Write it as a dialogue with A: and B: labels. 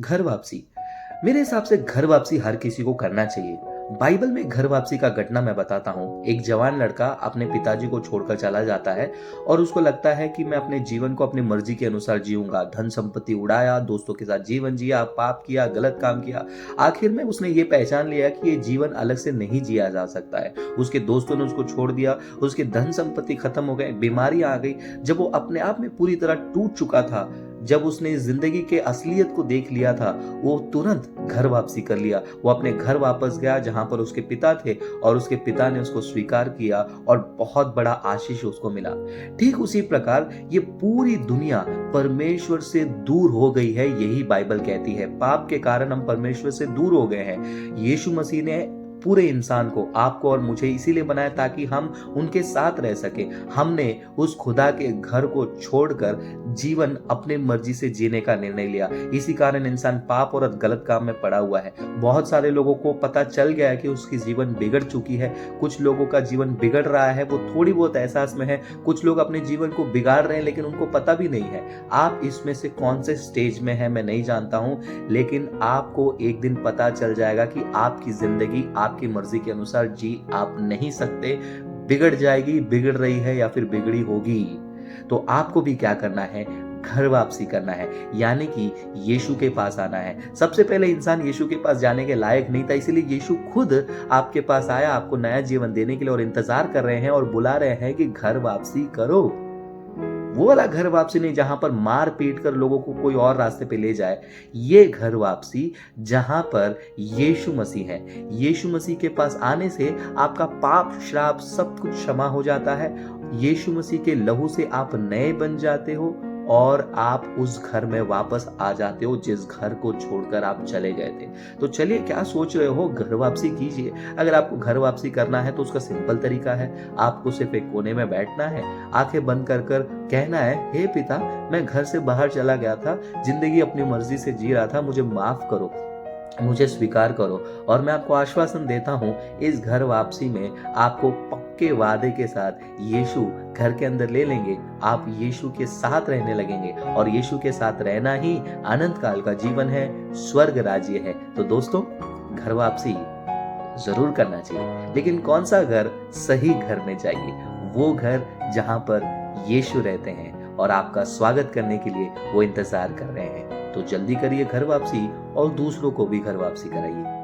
A: घर वापसी। मेरे हिसाब से घर वापसी हर किसी को करना चाहिए। बाइबल में घर वापसी का घटना मैं बताता हूँ। एक जवान लड़का अपने पिताजी को छोड़कर चला जाता है और उसको लगता है कि मैं अपने जीवन को अपनी मर्जी के अनुसार जीऊंगा। धन संपत्ति उड़ाया, दोस्तों के साथ जीवन जिया, पाप किया, गलत काम किया। आखिर में उसने ये पहचान लिया कि ये जीवन अलग से नहीं जिया जा सकता है। उसके दोस्तों ने उसको छोड़ दिया, उसके धन संपत्ति खत्म हो गए, बीमारी आ गई। जब वो अपने आप में पूरी तरह टूट चुका था, जब उसने जिंदगी के असलियत को देख लिया था, वो तुरंत घर वापसी कर लिया। वो अपने घर वापस गया जहां पर उसके पिता थे और उसके पिता ने उसको स्वीकार किया और बहुत बड़ा आशीष उसको मिला। ठीक उसी प्रकार ये पूरी दुनिया परमेश्वर से दूर हो गई है, यही बाइबल कहती है। पाप के कारण हम परमेश्वर से दूर हो गए हैं। यीशु मसीह ने पूरे इंसान को, आपको और मुझे इसीलिए बनाया ताकि हम उनके साथ रह सके। हमने उस खुदा के घर को छोड़कर जीवन अपने मर्जी से जीने का निर्णय लिया। इसी कारण इंसान पाप और गलत काम में पड़ा हुआ है। बहुत सारे लोगों को पता चल गया है कि उसकी जीवन बिगड़ चुकी है। कुछ लोगों का जीवन बिगड़ रहा है, वो थोड़ी बहुत एहसास में है। कुछ लोग अपने जीवन को बिगाड़ रहे हैं लेकिन उनको पता भी नहीं है। आप इसमें से कौन से स्टेज में है मैं नहीं जानता हूं, लेकिन आपको एक दिन पता चल जाएगा कि आपकी जिंदगी आपकी मर्जी के अनुसार जी आप नहीं सकते। बिगड़ जाएगी, बिगड़ रही है या फिर बिगड़ी होगी। तो आपको भी क्या करना है? घर वापसी करना है, यानी कि यीशु के पास आना है। सबसे पहले इंसान यीशु के पास जाने के लायक नहीं था, इसीलिए यीशु खुद आपके पास आया, आपको नया जीवन देने के लिए, और इंतजार कर रहे हैं और बुला रहे हैं कि घर वापसी करो। वो वाला घर वापसी नहीं जहां पर मार पीट कर लोगों को कोई और रास्ते पे ले जाए। ये घर वापसी जहां पर यीशु मसीह है। यीशु मसीह के पास आने से आपका पाप, श्राप सब कुछ क्षमा हो जाता है। यीशु मसीह के लहू से आप नए बन जाते हो और आप उस घर में वापस आ जाते हो जिस घर को छोड़कर आप चले गए थे। तो चलिए, क्या सोच रहे हो? घर वापसी कीजिए। अगर आपको घर वापसी करना है तो उसका सिंपल तरीका है, आपको सिर्फ एक कोने में बैठना है, आंखें बंद कर कर कहना है, हे पिता, मैं घर से बाहर चला गया था, जिंदगी अपनी मर्जी से जी रहा था, मुझे माफ करो, मुझे स्वीकार करो। और मैं आपको आश्वासन देता हूं, इस घर वापसी में आपको पक्के वादे के साथ यीशु घर के अंदर ले लेंगे। आप यीशु के साथ रहने लगेंगे और यीशु के साथ रहना ही अनंत काल का जीवन है, स्वर्ग राज्य है। तो दोस्तों, घर वापसी जरूर करना चाहिए, लेकिन कौन सा घर? सही घर में चाहिए, वो घर जहां पर यीशु रहते हैं और आपका स्वागत करने के लिए वो इंतजार कर रहे हैं। तो जल्दी करिए घर वापसी और दूसरों को भी घर वापसी कराइए।